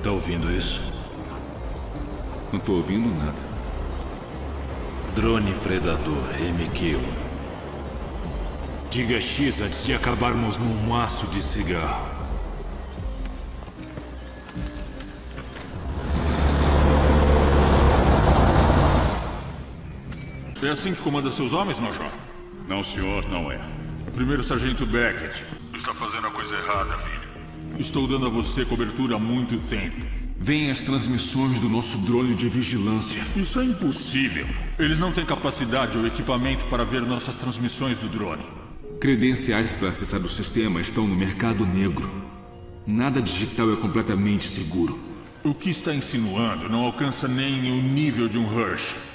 tá ouvindo isso? Não tô ouvindo nada. Drone Predador, MQ-1. Diga X antes de acabarmos num maço de cigarro. É assim que comanda seus homens, Major? Não, senhor, não é. Primeiro Sargento Beckett. Está fazendo a coisa errada, filho. Estou dando a você cobertura há muito tempo. Vêm as transmissões do nosso drone de vigilância. Isso é impossível. Eles não têm capacidade ou equipamento para ver nossas transmissões do drone. Credenciais para acessar o sistema estão no mercado negro. Nada digital é completamente seguro. O que está insinuando não alcança nem o nível de um Hirsch.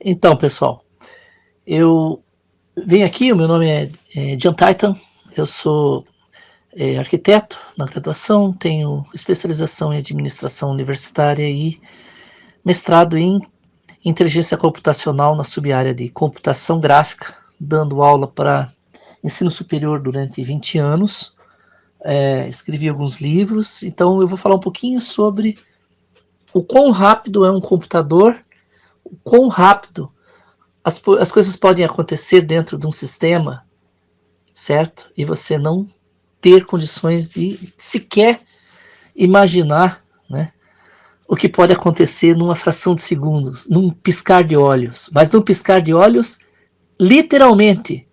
Então, pessoal, eu venho aqui, o meu nome é John Titan, eu sou arquiteto na graduação, tenho especialização em administração universitária e mestrado em inteligência computacional na subárea de computação gráfica, dando aula para ensino superior durante 20 anos, escrevi alguns livros, então eu vou falar um pouquinho sobre o quão rápido é um computador, o quão rápido as coisas podem acontecer dentro de um sistema, certo? E você não ter condições de sequer imaginar, né, o que pode acontecer numa fração de segundos, num piscar de olhos. Mas num piscar de olhos, literalmente.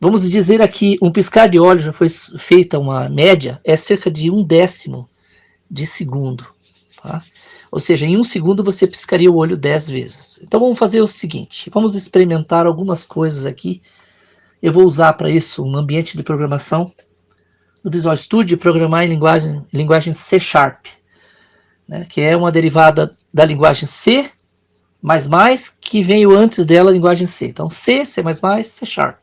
Vamos dizer aqui, um piscar de olhos, já foi feita uma média, é cerca de 1/10 de segundo, tá? Ou seja, em 1 segundo você piscaria o olho 10 vezes. Então vamos fazer o seguinte, vamos experimentar algumas coisas aqui. Eu vou usar para isso um ambiente de programação do Visual Studio, programar em linguagem C#, né, que é uma derivada da linguagem C++, que veio antes dela a linguagem C. Então C, C++, C#.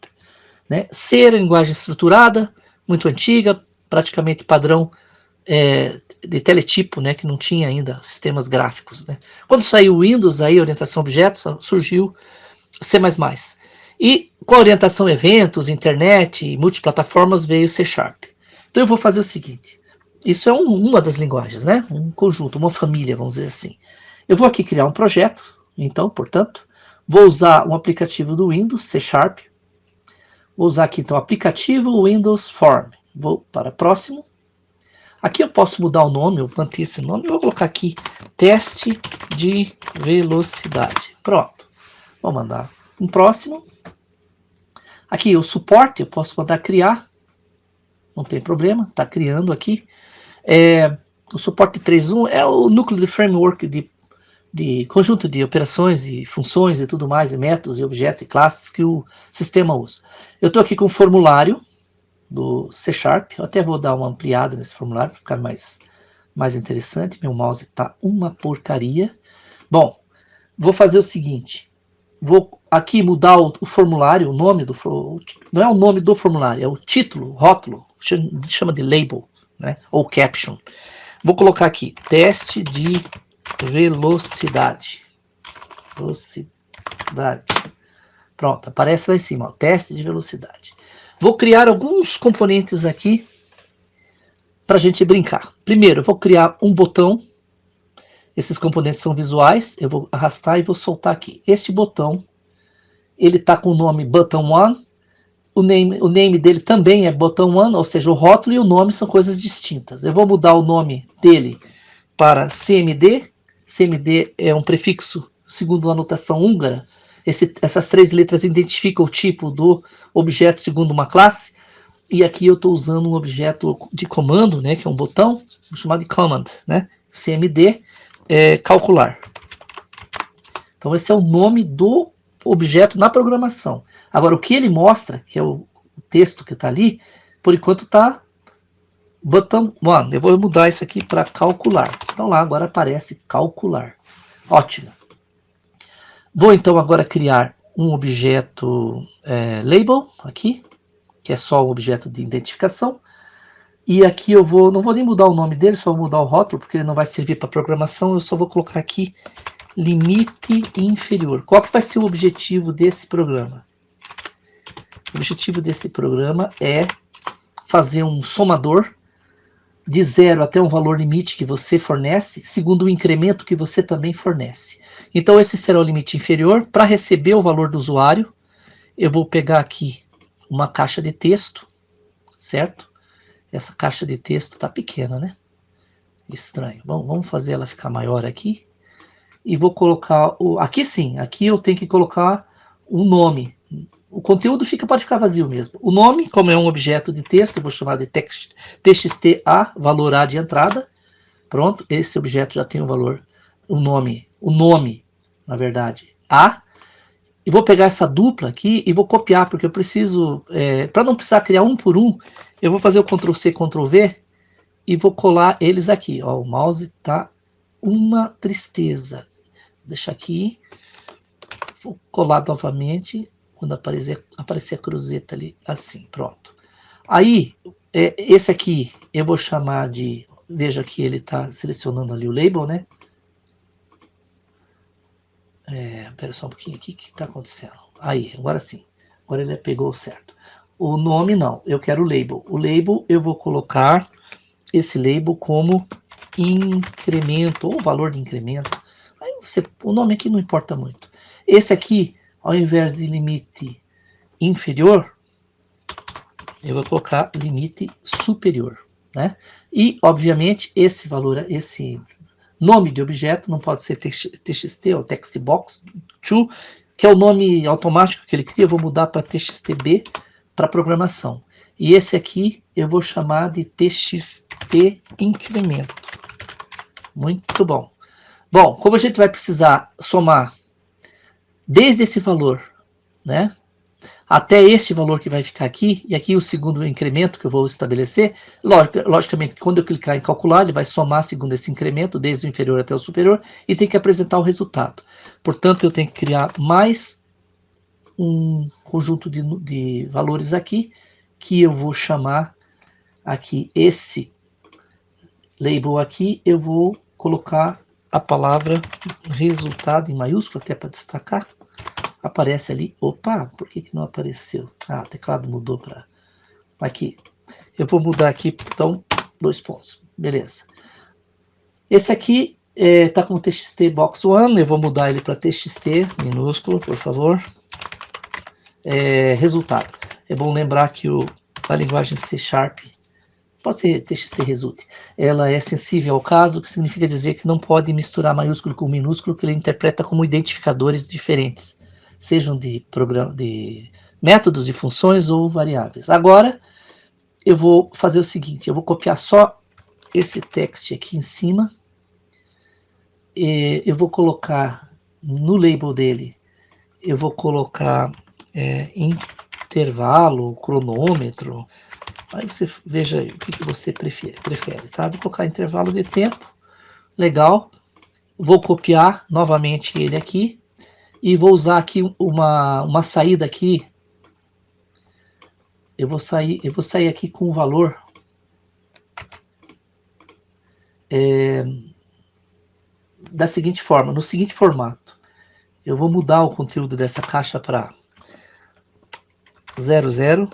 Né? C era linguagem estruturada, muito antiga, praticamente padrão de teletipo, né, que não tinha ainda sistemas gráficos. Né? Quando saiu o Windows, aí, orientação a objetos, surgiu C++. E com a orientação a eventos, internet e multiplataformas veio C#. Então eu vou fazer o seguinte, isso é uma das linguagens, né? Um conjunto, uma família, vamos dizer assim. Eu vou aqui criar um projeto, então, portanto, vou usar um aplicativo do Windows, C#. Vou usar aqui, então, o aplicativo Windows Form. Vou para próximo. Aqui eu posso mudar o nome, eu manter esse nome, eu vou colocar aqui teste de velocidade. Pronto. Vou mandar um próximo. Aqui o suporte, eu posso mandar criar. Não tem problema, está criando aqui. O suporte 3.1 é o núcleo de framework de conjunto de operações e funções e tudo mais, e métodos e objetos e classes que o sistema usa. Eu estou aqui com o formulário do C#, eu até vou dar uma ampliada nesse formulário para ficar mais interessante. Meu mouse está uma porcaria. Bom, vou fazer o seguinte, vou aqui mudar o formulário, o nome do não é o nome do formulário, é o título, rótulo, chama de label, né, ou caption. Vou colocar aqui, teste de velocidade. Pronto, aparece lá em cima, ó, teste de velocidade. Vou criar alguns componentes aqui para a gente brincar. Primeiro, eu vou criar um botão. Esses componentes são visuais. Eu vou arrastar e vou soltar aqui. Este botão, ele está com o nome Button1. O name dele também é Button1, ou seja, o rótulo e o nome são coisas distintas. Eu vou mudar o nome dele para CMD. CMD é um prefixo, segundo a notação húngara. Essas 3 letras identificam o tipo do objeto segundo uma classe. E aqui eu estou usando um objeto de comando, né, que é um botão, vou chamar de command, né, CMD, calcular. Então esse é o nome do objeto na programação. Agora o que ele mostra, que é o texto que está ali, por enquanto está Button1. Eu vou mudar isso aqui para calcular. Então lá agora aparece calcular. Ótimo. Vou então agora criar um objeto label aqui, que é só um objeto de identificação. E aqui eu não vou nem mudar o nome dele, só vou mudar o rótulo, porque ele não vai servir para programação. Eu só vou colocar aqui limite inferior. Qual que vai ser o objetivo desse programa? O objetivo desse programa é fazer um somador de 0 até um valor limite que você fornece, segundo o incremento que você também fornece. Então esse será o limite inferior. Para receber o valor do usuário, eu vou pegar aqui uma caixa de texto, certo? Essa caixa de texto está pequena, né? Estranho. Bom, vamos fazer ela ficar maior aqui. E vou colocar... Aqui sim, aqui eu tenho que colocar o nome. O conteúdo pode ficar vazio mesmo. O nome, como é um objeto de texto, eu vou chamar de txt_a, valor A de entrada. Pronto, esse objeto já tem o valor, o nome, na verdade, A. E vou pegar essa dupla aqui e vou copiar, porque eu preciso, para não precisar criar um por um, eu vou fazer o Ctrl+C, Ctrl+V e vou colar eles aqui. Ó, o mouse tá uma tristeza. Vou deixar aqui, vou colar novamente, quando aparecer a cruzeta ali, assim, pronto. Aí, esse aqui eu vou chamar de, veja que ele está selecionando ali o label, né? Espera só um pouquinho aqui, o que está acontecendo? Aí, agora sim. Agora ele pegou certo. O nome não, eu quero o label. O label eu vou colocar esse label como incremento, ou valor de incremento. Aí o nome aqui não importa muito. Esse aqui, ao invés de limite inferior, eu vou colocar limite superior, né? E, obviamente, esse valor, esse nome de objeto não pode ser txt ou textbox2, que é o nome automático que ele cria. Eu vou mudar para txtb para programação. E esse aqui eu vou chamar de txt incremento. Muito bom. Bom, como a gente vai precisar somar desde esse valor, né, até este valor que vai ficar aqui, e aqui o segundo incremento que eu vou estabelecer, logicamente, quando eu clicar em calcular, ele vai somar segundo esse incremento, desde o inferior até o superior, e tem que apresentar o resultado. Portanto, eu tenho que criar mais um conjunto de valores aqui, que eu vou chamar aqui, esse label aqui, eu vou colocar a palavra resultado em maiúsculo, até para destacar. Aparece ali, opa, por que não apareceu? Ah, o teclado mudou para aqui. Eu vou mudar aqui, então, 2 pontos, beleza. Esse aqui tá com txt box1, eu vou mudar ele para txt minúsculo, por favor. Resultado. É bom lembrar que a linguagem C#, pode ser txt result, ela é sensível ao caso, que significa dizer que não pode misturar maiúsculo com minúsculo, que ele interpreta como identificadores diferentes, sejam de métodos de funções ou variáveis. Agora, eu vou fazer o seguinte, eu vou copiar só esse text aqui em cima, eu vou colocar no label dele, eu vou colocar intervalo, cronômetro, aí você veja aí o que você prefere, tá? Vou colocar intervalo de tempo, legal, vou copiar novamente ele aqui, e vou usar aqui uma saída aqui. Eu vou sair aqui com o valor da seguinte forma, no seguinte formato. Eu vou mudar o conteúdo dessa caixa para 00,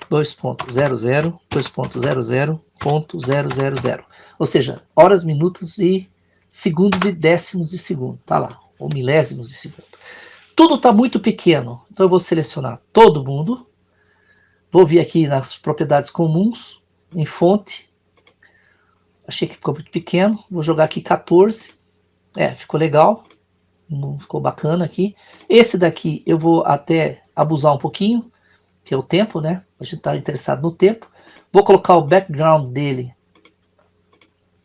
2.00, 2.00.000, ou seja, horas, minutos e segundos e décimos de segundo, tá lá, ou milésimos de segundo. Tudo está muito pequeno, então eu vou selecionar todo mundo, vou vir aqui nas propriedades comuns, em fonte, achei que ficou muito pequeno, vou jogar aqui 14, ficou legal, não ficou bacana aqui. Esse daqui eu vou até abusar um pouquinho, que é o tempo, né, a gente está interessado no tempo, vou colocar o background dele,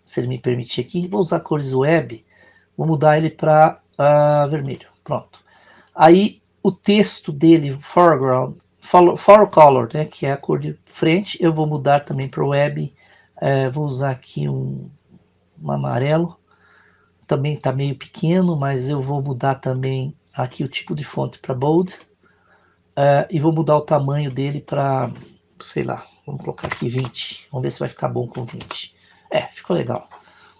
se ele me permitir aqui, vou usar cores web, vou mudar ele para vermelho, pronto. Aí o texto dele, foreground, color, né, que é a cor de frente, eu vou mudar também para o web, vou usar aqui um amarelo, também está meio pequeno, mas eu vou mudar também aqui o tipo de fonte para bold, e vou mudar o tamanho dele para, sei lá, vamos colocar aqui 20, vamos ver se vai ficar bom com 20. Ficou legal.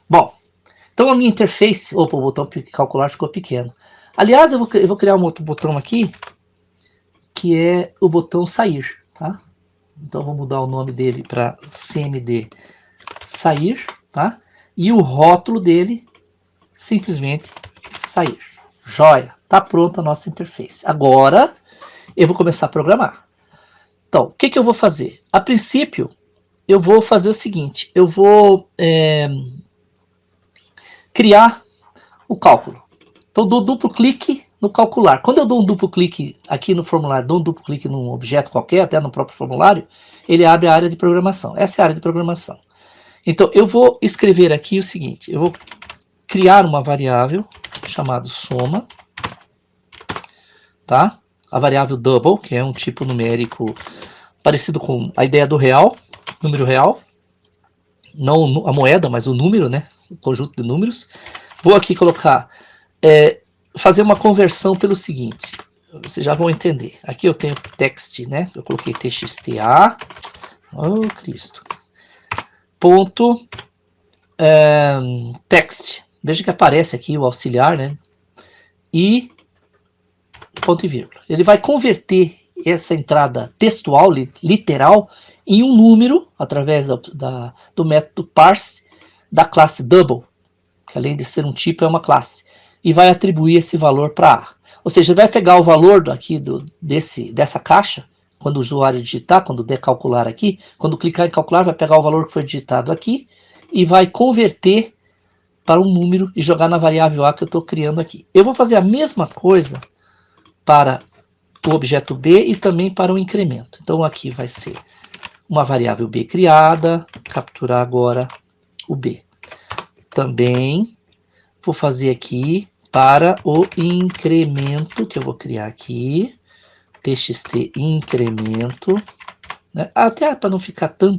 Bom, Então a minha interface, opa, o botão calcular ficou pequeno. Aliás, eu vou criar um outro botão aqui, que é o botão sair, tá? Então vou mudar o nome dele para CMD sair, tá? E o rótulo dele, simplesmente sair. Joia, tá pronta a nossa interface. Agora eu vou começar a programar. Então, o que eu vou fazer? A princípio, eu vou fazer o seguinte, eu vou criar o cálculo. Então, dou duplo clique no calcular. Quando eu dou um duplo clique aqui no formulário, dou um duplo clique num objeto qualquer, até no próprio formulário, ele abre a área de programação. Essa é a área de programação. Então, eu vou escrever aqui o seguinte, eu vou criar uma variável chamada soma, tá? A variável double, que é um tipo numérico parecido com a ideia do real, número real, não a moeda, mas o número, né? O conjunto de números. Vou aqui colocar, fazer uma conversão pelo seguinte, vocês já vão entender. Aqui eu tenho text, né? Eu coloquei txta, oh Cristo, ponto text. Veja que aparece aqui o auxiliar, né? E ponto e vírgula. Ele vai converter essa entrada textual, literal, em um número, através do método parse da classe double, que além de ser um tipo, é uma classe, e vai atribuir esse valor para A. Ou seja, ele vai pegar o valor aqui dessa caixa, quando o usuário digitar, quando der calcular aqui, quando clicar em calcular, vai pegar o valor que foi digitado aqui, e vai converter para um número e jogar na variável A que eu estou criando aqui. Eu vou fazer a mesma coisa para o objeto B e também para o incremento. Então aqui vai ser uma variável B criada, capturar agora o B. Também vou fazer aqui para o incremento, que eu vou criar aqui, txt incremento, né? Até para não ficar tão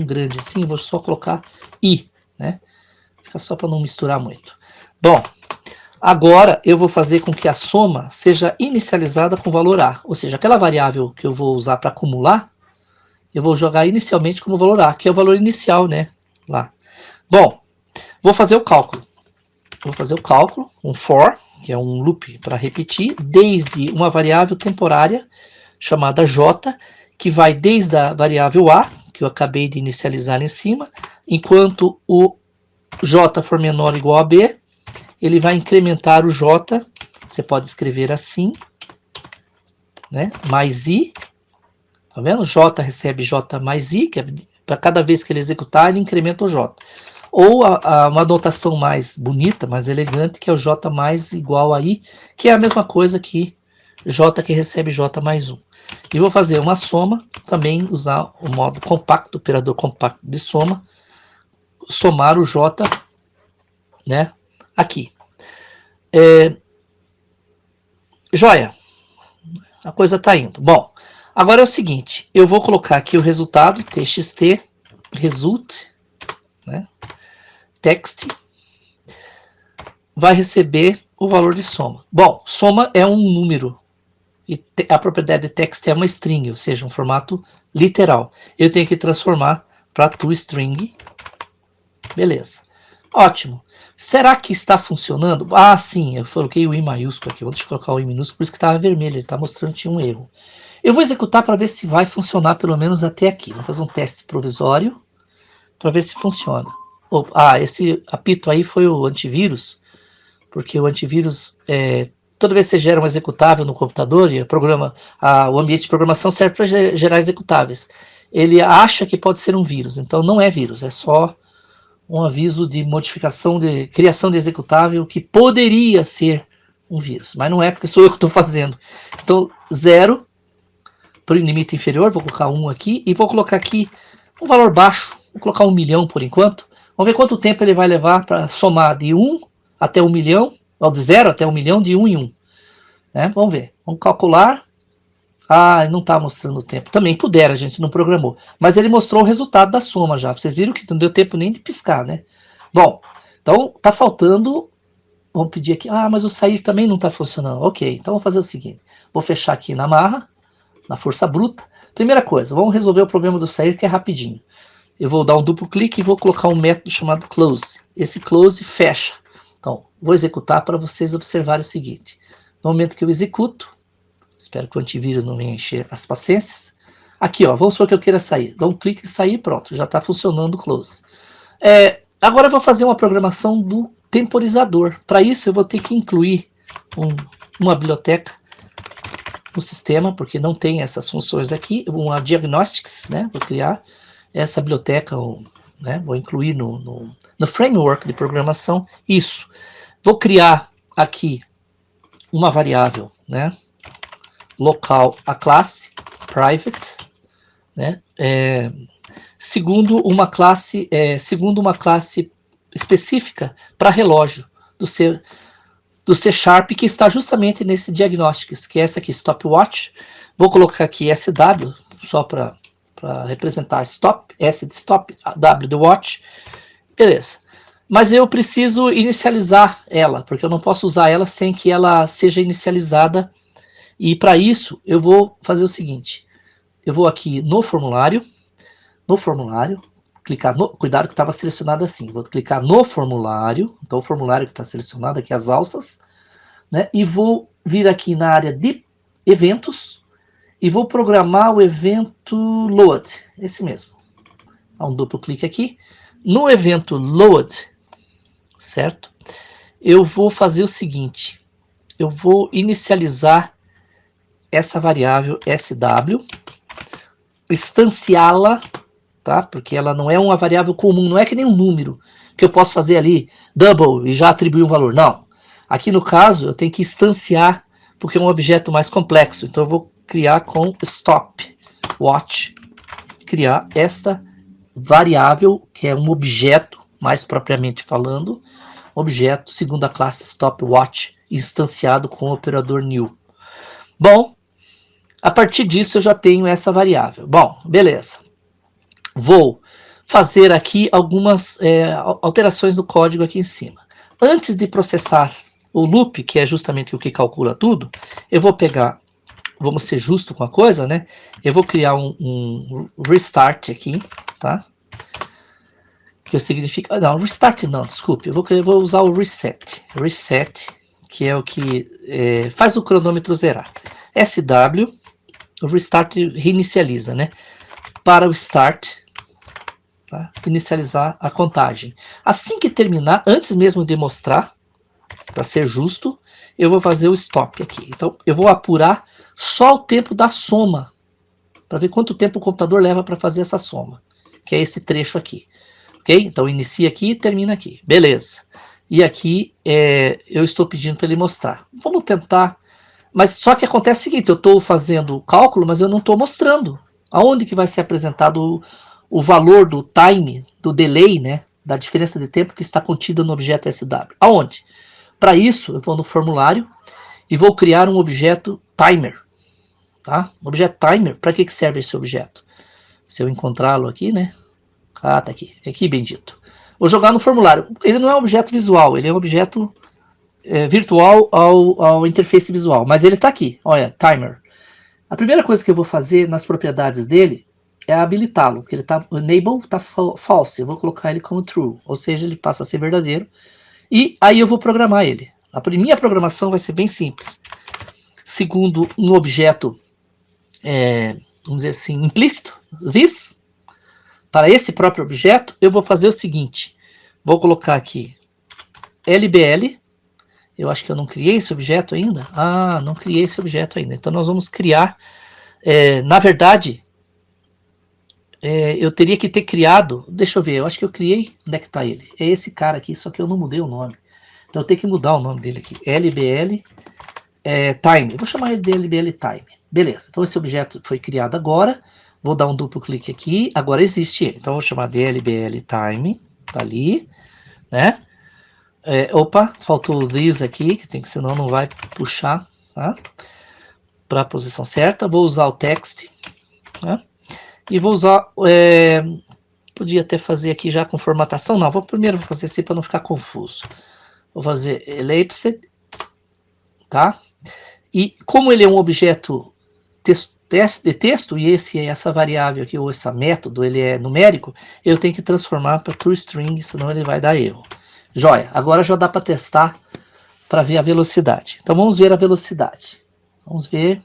grande assim, eu vou só colocar I, né? Fica só para não misturar muito. Bom, agora eu vou fazer com que a soma seja inicializada com o valor A. Ou seja, aquela variável que eu vou usar para acumular, eu vou jogar inicialmente como valor A, que é o valor inicial, né? Lá. Bom, vou fazer o cálculo. Vou fazer o cálculo, um for, que é um loop para repetir, desde uma variável temporária chamada j, que vai desde a variável A, que eu acabei de inicializar ali em cima, enquanto o j for menor ou igual a b, ele vai incrementar o j, você pode escrever assim, né, mais i, tá vendo? J recebe j mais i, que é para cada vez que ele executar, ele incrementa o j. Ou uma notação mais bonita, mais elegante, que é o j mais igual a i, que é a mesma coisa que j que recebe j mais 1. E vou fazer uma soma, também usar o modo compacto, operador compacto de soma, somar o j, né, aqui. Joia, a coisa está indo. Bom, agora é o seguinte, eu vou colocar aqui o resultado, txt, result, né, text, vai receber o valor de soma. Bom, soma é um número, e a propriedade de text é uma string, ou seja, um formato literal. Eu tenho que transformar para toString. Beleza. Ótimo. Será que está funcionando? Ah, sim, eu coloquei o I maiúsculo aqui. Deixa eu colocar o I minúsculo, por isso que estava vermelho. Ele está mostrando que tinha um erro. Eu vou executar para ver se vai funcionar pelo menos até aqui. Vou fazer um teste provisório para ver se funciona. Esse apito aí foi o antivírus, porque o antivírus, toda vez que você gera um executável no computador, e o ambiente de programação serve para gerar executáveis. Ele acha que pode ser um vírus, então não é vírus, é só um aviso de modificação, de criação de executável que poderia ser um vírus, mas não é, porque sou eu que estou fazendo. Então 0 para o limite inferior, vou colocar 1 aqui, e vou colocar aqui um valor baixo, vou colocar 1 milhão por enquanto. Vamos ver quanto tempo ele vai levar para somar de 1 até 1 milhão, ou de 0 até 1 milhão, de 1 em 1. Né? Vamos ver, vamos calcular. Não está mostrando o tempo. Também pudera, a gente não programou. Mas ele mostrou o resultado da soma já. Vocês viram que não deu tempo nem de piscar, né? Bom, então está faltando. Vamos pedir aqui. Mas o sair também não está funcionando. Ok, então vou fazer o seguinte. Vou fechar aqui na marra, na força bruta. Primeira coisa, vamos resolver o problema do sair, que é rapidinho. eu vou dar um duplo clique e vou colocar um método chamado close. Esse close fecha. Então, vou executar para vocês observarem o seguinte. No momento que eu executo, espero que o antivírus não venha encher as paciências. Aqui, ó, vamos supor que eu queira sair. Dá um clique e sair, pronto, já está funcionando o close. Agora eu vou fazer uma programação do temporizador. Para isso, eu vou ter que incluir uma biblioteca no sistema, porque não tem essas funções aqui. Uma diagnostics, né? Vou criar essa biblioteca, né? Vou incluir no framework de programação isso. Vou criar aqui uma variável, né? Local a classe private, né? Segundo uma classe específica para relógio do C Sharp, que está justamente nesse diagnostics, que é essa aqui, stopwatch. Vou colocar aqui SW, só para representar stop, S de stop, W de watch. Beleza. Mas eu preciso inicializar ela, porque eu não posso usar ela sem que ela seja inicializada. E para isso, eu vou fazer o seguinte. Eu vou aqui no formulário, clicar no... Cuidado que estava selecionado assim. Vou clicar no formulário. Então, o formulário que está selecionado aqui, as alças. Né? E vou vir aqui na área de eventos. E vou programar o evento load. Esse mesmo. Dá um duplo clique aqui. No evento load, certo? Eu vou fazer o seguinte. Eu vou inicializar essa variável SW. Instanciá-la. Tá? Porque ela não é uma variável comum, não é que nem um número, que eu posso fazer ali, double, e já atribuir um valor. Não. Aqui no caso, eu tenho que instanciar, porque é um objeto mais complexo. Então eu vou criar com stopwatch, criar esta variável, que é um objeto, mais propriamente falando, objeto segundo a classe stopwatch, instanciado com o operador new. Bom, a partir disso eu já tenho essa variável. Bom, beleza. Vou fazer aqui algumas alterações no código aqui em cima. Antes de processar o loop, que é justamente o que calcula tudo, eu vou pegar, vamos ser justo com a coisa, né? Eu vou criar um restart aqui, tá? Que significa... Não, restart não, desculpe. Eu vou usar o reset. Reset, que é o que faz o cronômetro zerar. SW, o restart reinicializa, né? Para o start... Tá? Inicializar a contagem. Assim que terminar, antes mesmo de mostrar, para ser justo, eu vou fazer o stop aqui. Então, eu vou apurar só o tempo da soma, para ver quanto tempo o computador leva para fazer essa soma, que é esse trecho aqui. Ok? Então, inicia aqui e termina aqui. Beleza. E aqui, eu estou pedindo para ele mostrar. Vamos tentar, mas só que acontece o seguinte, eu estou fazendo o cálculo, mas eu não estou mostrando. Aonde que vai ser apresentado o valor do time, do delay, né, da diferença de tempo que está contida no objeto SW. Aonde? Para isso, eu vou no formulário e vou criar um objeto timer. Tá? O objeto timer, para que serve esse objeto? Se eu encontrá-lo aqui, né? Ah, tá aqui. Aqui, bendito. Vou jogar no formulário. Ele não é um objeto visual, ele é um objeto virtual ao interface visual. Mas ele está aqui. Olha, timer. A primeira coisa que eu vou fazer nas propriedades dele é habilitá-lo, porque ele tá, o enable está false, eu vou colocar ele como true, ou seja, ele passa a ser verdadeiro, e aí eu vou programar ele. A minha programação vai ser bem simples. Segundo um objeto, vamos dizer assim, implícito, this, para esse próprio objeto, eu vou fazer o seguinte, vou colocar aqui LBL, eu acho que eu não criei esse objeto ainda, não criei esse objeto ainda, então nós vamos criar, na verdade, eu teria que ter criado, deixa eu ver, eu acho que eu criei, onde é que está ele? É esse cara aqui, só que eu não mudei o nome. Então eu tenho que mudar o nome dele aqui, LBL time, vou chamar ele de LBL time. Beleza, então esse objeto foi criado agora, vou dar um duplo clique aqui, agora existe ele. Então eu vou chamar de LBL time, tá ali, né? Opa, faltou o this aqui, que tem que, senão não vai puxar, tá? Para a posição certa, vou usar o text, tá? E vou usar, podia até fazer aqui já com formatação, não, primeiro vou fazer assim para não ficar confuso. Vou fazer ellipse, tá? E como ele é um objeto de texto, e essa variável aqui, ou esse método, ele é numérico, eu tenho que transformar para toString, senão ele vai dar erro. Joia, agora já dá para testar para ver a velocidade. Então vamos ver a velocidade. Vamos ver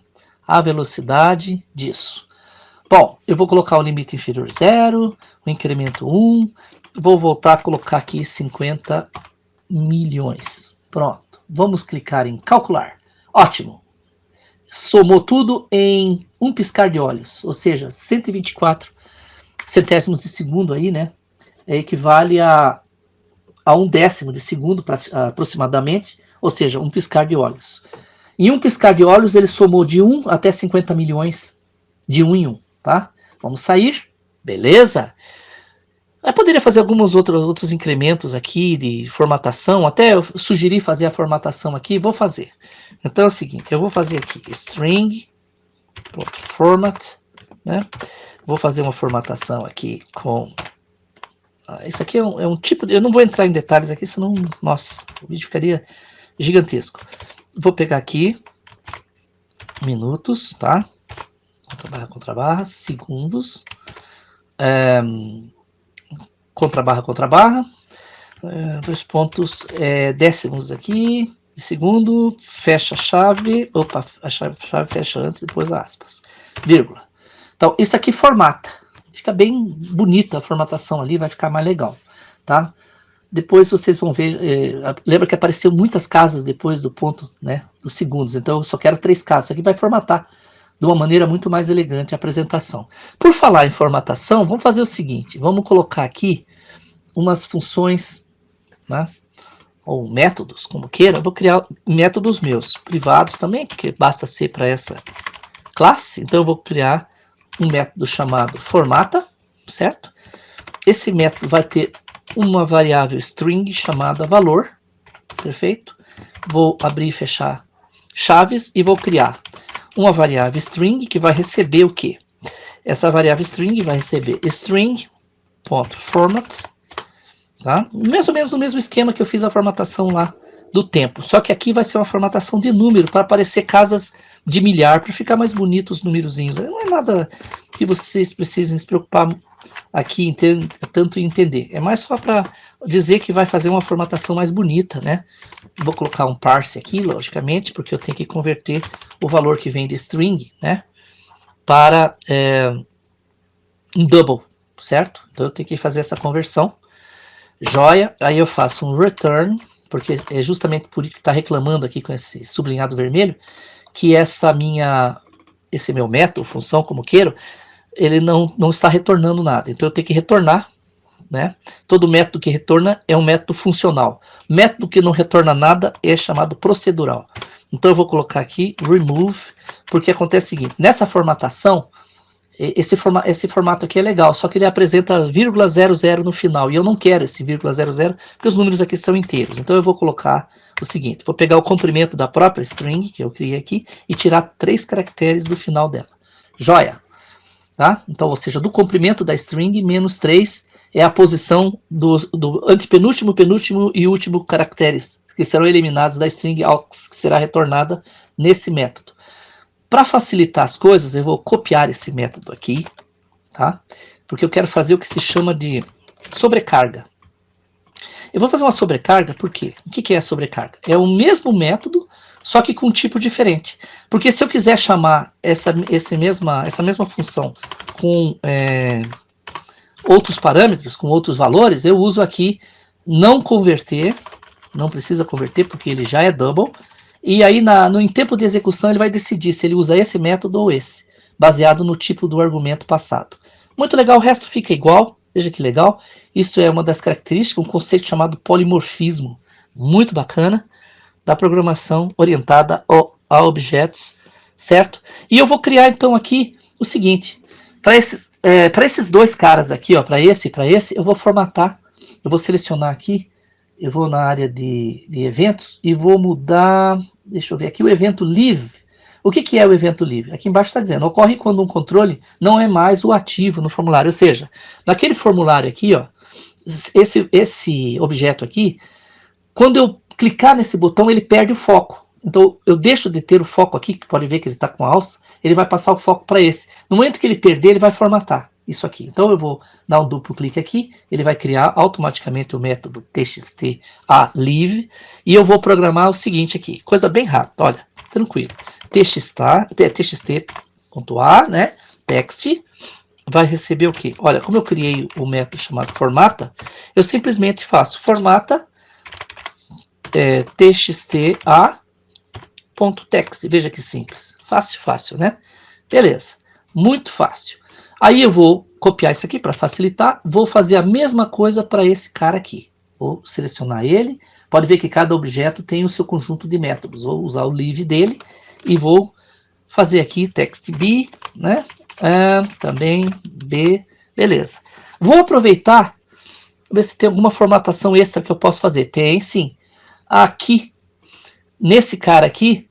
a velocidade disso. Bom, eu vou colocar o limite inferior 0, o incremento 1, vou voltar a colocar aqui 50 milhões. Pronto, vamos clicar em calcular. Ótimo. Somou tudo em um piscar de olhos, ou seja, 124 centésimos de segundo aí, né? Equivale a 1/10 de segundo aproximadamente, ou seja, um piscar de olhos. Em um piscar de olhos ele somou de 1 até 50 milhões de 1 em 1, tá? Vamos sair, beleza? Eu poderia fazer alguns outros incrementos aqui de formatação, até eu sugeri fazer a formatação aqui, vou fazer. Então é o seguinte, eu vou fazer aqui string, format, né? Vou fazer uma formatação aqui com... Isso aqui é um tipo de... Eu não vou entrar em detalhes aqui, senão, nossa, o vídeo ficaria gigantesco. Vou pegar aqui, minutos, tá? Contra barra, segundos, contra barra, 2 pontos, décimos aqui, segundo, fecha a chave, opa, a chave fecha antes, depois aspas, vírgula. Então, isso aqui formata, fica bem bonita a formatação ali, vai ficar mais legal, tá? Depois vocês vão ver, lembra que apareceu muitas casas depois do ponto, né, dos segundos, então eu só quero 3 casas, isso aqui vai formatar de uma maneira muito mais elegante a apresentação. Por falar em formatação, vamos fazer o seguinte, vamos colocar aqui umas funções, né, ou métodos, como queira. Eu vou criar métodos meus, privados também, porque basta ser para essa classe. Então eu vou criar um método chamado formata, certo? Esse método vai ter uma variável string chamada valor, perfeito? Vou abrir e fechar chaves e vou criar uma variável string que vai receber o quê? Essa variável string vai receber string.format, tá? Mais ou menos o mesmo esquema que eu fiz a formatação lá do tempo, só que aqui vai ser uma formatação de número para aparecer casas de milhar, para ficar mais bonito os númerozinhos. Não é nada que vocês precisem se preocupar aqui tanto em entender, é mais só para dizer que vai fazer uma formatação mais bonita, né? Vou colocar um parse aqui, logicamente, porque eu tenho que converter o valor que vem de string, né, para um double, certo? Então eu tenho que fazer essa conversão. Joia, aí eu faço um return, porque é justamente por isso que está reclamando aqui com esse sublinhado vermelho, que esse meu método, função, como queiro, ele não está retornando nada. Então eu tenho que retornar, né? Todo método que retorna é um método funcional. Método que não retorna nada é chamado procedural. Então eu vou colocar aqui remove, porque acontece o seguinte, nessa formatação, esse formato aqui é legal, só que ele apresenta 0,00 no final, e eu não quero esse 0,00, porque os números aqui são inteiros. Então eu vou colocar o seguinte, vou pegar o comprimento da própria string, que eu criei aqui, e tirar 3 caracteres do final dela. Joia! Tá? Então, ou seja, do comprimento da string, menos 3 é a posição do antepenúltimo, penúltimo e último caracteres, que serão eliminados da string que será retornada nesse método. Para facilitar as coisas, eu vou copiar esse método aqui, tá? Porque eu quero fazer o que se chama de sobrecarga. Eu vou fazer uma sobrecarga, por quê? O que é a sobrecarga? É o mesmo método, só que com um tipo diferente. Porque se eu quiser chamar essa mesma função com outros parâmetros, com outros valores, eu uso aqui não converter, não precisa converter porque ele já é double, e aí em tempo de execução ele vai decidir se ele usa esse método ou esse, baseado no tipo do argumento passado. Muito legal, o resto fica igual, veja que legal, isso é uma das características, um conceito chamado polimorfismo, muito bacana, da programação orientada a objetos, certo? E eu vou criar então aqui o seguinte, para esses 2 caras aqui, ó, para esse e para esse, eu vou formatar, eu vou selecionar aqui, eu vou na área de eventos e vou mudar, deixa eu ver aqui, o evento live. O que é o evento live? Aqui embaixo está dizendo, ocorre quando um controle não é mais o ativo no formulário, ou seja, naquele formulário aqui, ó, esse objeto aqui, quando eu clicar nesse botão, ele perde o foco. Então, eu deixo de ter o foco aqui, que pode ver que ele está com alça, ele vai passar o foco para esse. No momento que ele perder, ele vai formatar isso aqui. Então, eu vou dar um duplo clique aqui, ele vai criar automaticamente o método txt_a_leave, e eu vou programar o seguinte aqui, coisa bem rápida, olha, tranquilo. txt.a, né, text, vai receber o quê? Olha, como eu criei o método chamado formata, eu simplesmente faço formata txt_a.text. Veja que simples. Fácil, fácil, né? Beleza. Muito fácil. Aí eu vou copiar isso aqui para facilitar. Vou fazer a mesma coisa para esse cara aqui. Vou selecionar ele. Pode ver que cada objeto tem o seu conjunto de métodos. Vou usar o leave dele e vou fazer aqui text b, né? Também b. Beleza. Vou aproveitar, ver se tem alguma formatação extra que eu posso fazer. Tem sim. Aqui, nesse cara aqui,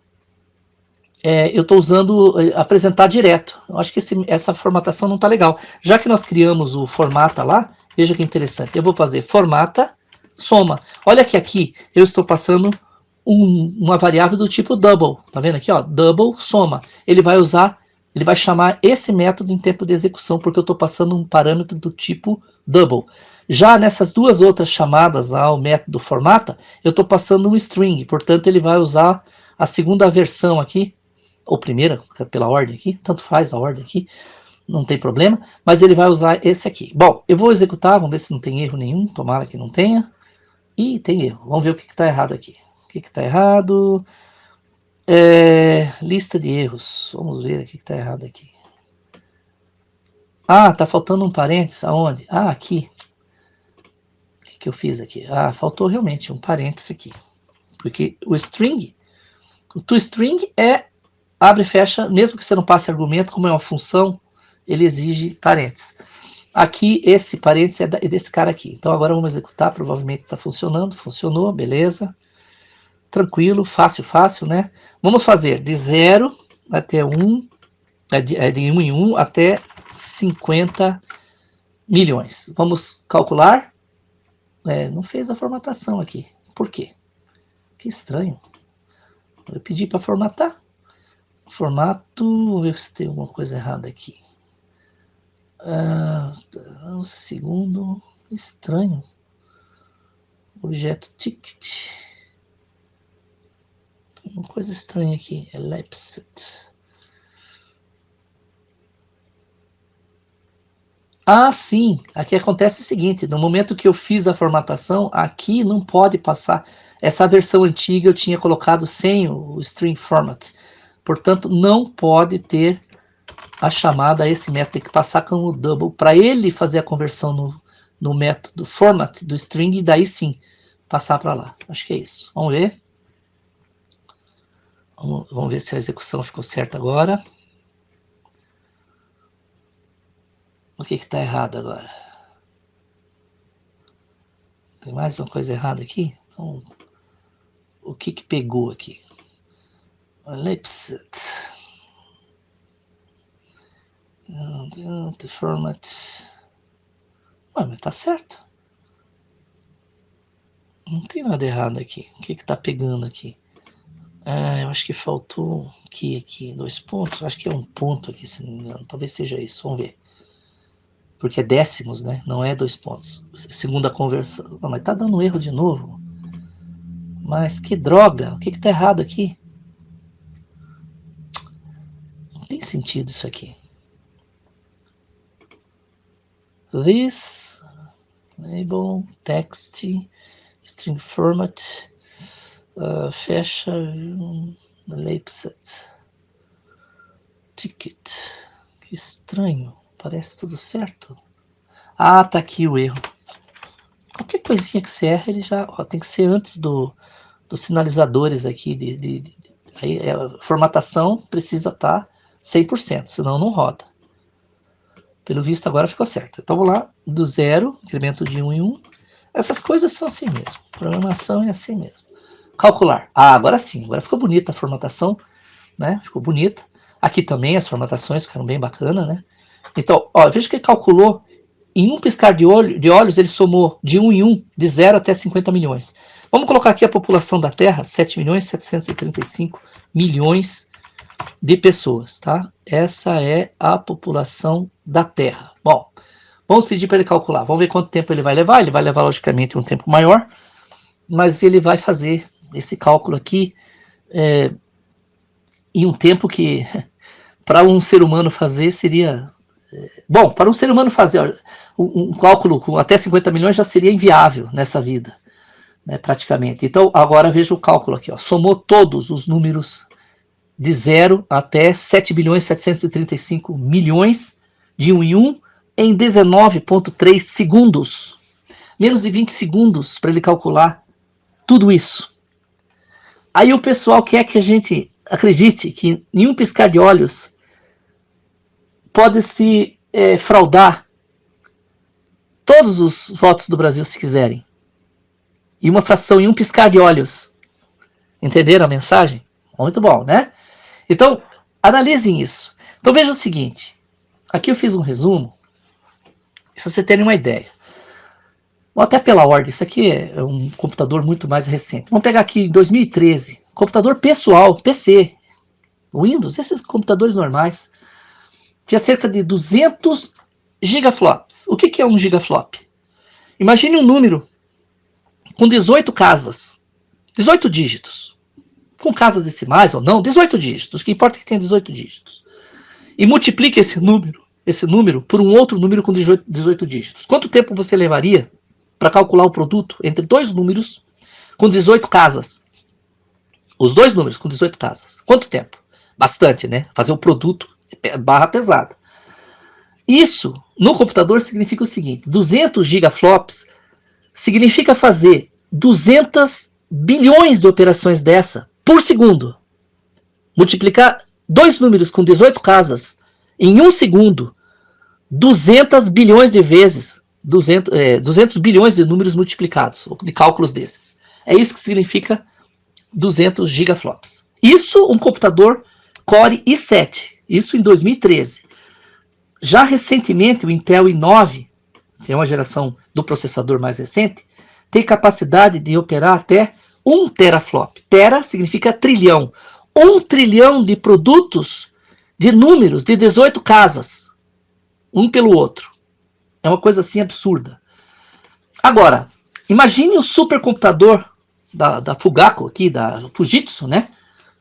eu estou usando apresentar direto. Eu acho que essa formatação não está legal. Já que nós criamos o formata lá, veja que interessante. Eu vou fazer formata, soma. Olha que aqui eu estou passando uma variável do tipo double. Tá vendo aqui, ó? Double, soma. Ele vai chamar esse método em tempo de execução, porque eu estou passando um parâmetro do tipo double. Já nessas duas outras chamadas ao método formata, eu estou passando um string, portanto ele vai usar a segunda versão aqui, ou primeira, pela ordem aqui, tanto faz a ordem aqui, não tem problema, mas ele vai usar esse aqui. Bom, eu vou executar, vamos ver se não tem erro nenhum, tomara que não tenha. Ih, tem erro, vamos ver o que está errado aqui. O que está errado? Lista de erros, vamos ver o que está errado aqui. Ah, está faltando um parênteses, aonde? Ah, aqui. O que eu fiz aqui? Ah, faltou realmente um parênteses aqui. Porque o toString abre e fecha, mesmo que você não passe argumento, como é uma função, ele exige parênteses. Aqui, esse parênteses é desse cara aqui. Então agora vamos executar, provavelmente está funcionando. Funcionou, beleza. Tranquilo, fácil, fácil, né? Vamos fazer de 0 até 1, de 1 em 1 até 50 milhões. Vamos calcular. Não fez a formatação aqui. Por quê? Que estranho. Eu pedi para formatar. Formato, vou ver se tem alguma coisa errada aqui. Um segundo. Estranho. Objeto ticket. Tem uma coisa estranha aqui. Elapsed. Ah, sim. Aqui acontece o seguinte. No momento que eu fiz a formatação, aqui não pode passar. Essa versão antiga eu tinha colocado sem o string format. Portanto, não pode ter a chamada a esse método. Tem que passar com o double para ele fazer a conversão no método format do string e daí sim passar para lá. Acho que é isso. Vamos ver. Vamos ver se a execução ficou certa agora. O que está errado agora? Tem mais uma coisa errada aqui? Então, o que pegou aqui? Elapsed. The format. Mas tá certo. Não tem nada errado aqui. O que tá pegando aqui? Eu acho que faltou aqui 2 pontos. Acho que é um ponto aqui, se não me engano. Talvez seja isso. Vamos ver. Porque é décimos, né? Não é 2 pontos. Segunda conversão. Mas tá dando erro de novo. Mas que droga. O que tá errado aqui? Não tem sentido isso aqui. This label text string format fecha elapsed ticket. Que estranho. Parece tudo certo. Ah, tá aqui o erro. Qualquer coisinha que você erra, ele já tem que ser antes dos sinalizadores aqui. Aí a formatação precisa estar 100%, senão não roda. Pelo visto agora ficou certo. Então vamos lá, do 0, incremento de 1 em 1. Essas coisas são assim mesmo. Programação é assim mesmo. Calcular. Ah, agora sim, agora ficou bonita a formatação, né? Ficou bonita. Aqui também as formatações ficaram bem bacanas, né? Então, ó, veja que ele calculou, em um piscar de olhos, ele somou de 1 em 1, de 0 até 50 milhões. Vamos colocar aqui a população da Terra, 7.735.000.000 de pessoas, tá? Essa é a população da Terra. Bom, vamos pedir para ele calcular. Vamos ver quanto tempo ele vai levar. Ele vai levar, logicamente, um tempo maior, mas ele vai fazer esse cálculo aqui em um tempo que, para um ser humano fazer, seria... Bom, para um ser humano fazer um cálculo com até 50 milhões já seria inviável nessa vida, né, praticamente. Então, agora veja o cálculo aqui, ó. Somou todos os números de 0 até 7.735.000.000 de 1 em 1 em 19,3 segundos. Menos de 20 segundos para ele calcular tudo isso. Aí o pessoal quer que a gente acredite que em um piscar de olhos pode se fraudar todos os votos do Brasil se quiserem. E uma fração em um piscar de olhos. Entenderam a mensagem? Muito bom, né? Então, analisem isso. Então veja o seguinte. Aqui eu fiz um resumo, para você terem uma ideia. Ou até pela ordem, isso aqui é um computador muito mais recente. Vamos pegar aqui em 2013, computador pessoal, PC, Windows, esses computadores normais, tinha cerca de 200 gigaflops. O que é um gigaflop? Imagine um número com 18 casas, 18 dígitos, com casas decimais ou não, 18 dígitos, o que importa é que tenha 18 dígitos. E multiplique esse número por um outro número com 18 dígitos. Quanto tempo você levaria para calcular o produto entre dois números com 18 casas? Os dois números com 18 casas. Quanto tempo? Bastante, né? Fazer o produto barra pesada. Isso, no computador, significa o seguinte. 200 gigaflops significa fazer 200 bilhões de operações dessa por segundo. Multiplicar dois números com 18 casas em um segundo, 200 bilhões de vezes. 200 bilhões de números multiplicados, de cálculos desses. É isso que significa 200 gigaflops. Isso um computador Core i7, isso em 2013. Já recentemente o Intel i9, que é uma geração do processador mais recente, tem capacidade de operar até 1 teraflop. Tera significa trilhão. 1 trilhão de produtos, de números, de 18 casas, um pelo outro. É uma coisa assim absurda. Agora, imagine o supercomputador da Fugaku, aqui, da Fujitsu, né?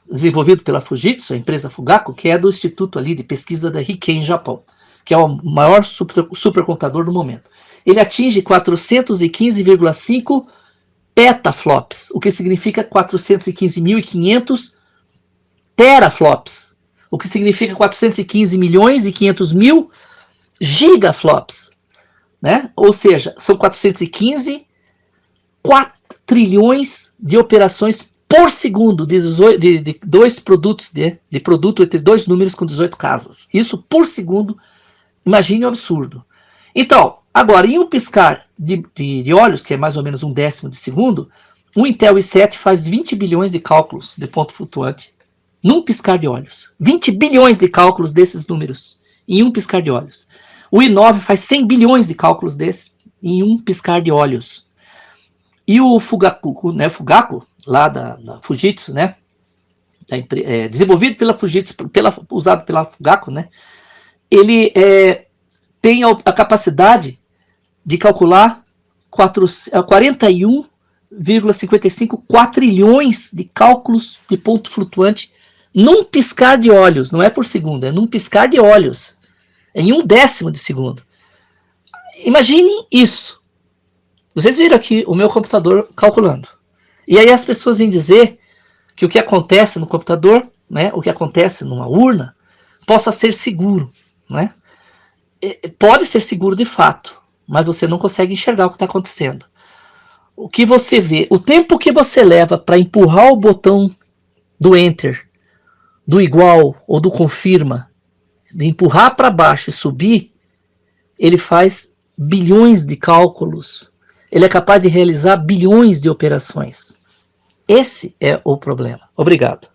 Desenvolvido pela Fujitsu, a empresa Fugaku, que é do Instituto ali de Pesquisa da Riken, Japão, que é o maior supercomputador do momento. Ele atinge 415,5 petaflops, o que significa 415.500 teraflops, o que significa 415.500.000 gigaflops. Né? Ou seja, são 415 quatrilhões de operações por segundo de dois produtos, de produto entre dois números com 18 casas. Isso por segundo, imagine o absurdo. Então, agora, em um piscar de olhos, que é mais ou menos 1/10 de segundo, um Intel i7 faz 20 bilhões de cálculos de ponto flutuante num piscar de olhos. 20 bilhões de cálculos desses números em um piscar de olhos. O i9 faz 100 bilhões de cálculos desses em um piscar de olhos. E o Fugaku, né, Fugaku lá da Fujitsu, né, desenvolvido pela Fujitsu, usado pela Fugaku, né, ele tem a capacidade de calcular 41,55 quatrilhões de cálculos de ponto flutuante num piscar de olhos. Não é por segundo, é num piscar de olhos. Em 1/10 de segundo. Imaginem isso. Vocês viram aqui o meu computador calculando. E aí as pessoas vêm dizer que o que acontece no computador, né, o que acontece numa urna, possa ser seguro. Né? Pode ser seguro de fato, mas você não consegue enxergar o que está acontecendo. O que você vê, o tempo que você leva para empurrar o botão do Enter, do igual ou do confirma, de empurrar para baixo e subir, ele faz bilhões de cálculos. Ele é capaz de realizar bilhões de operações. Esse é o problema. Obrigado.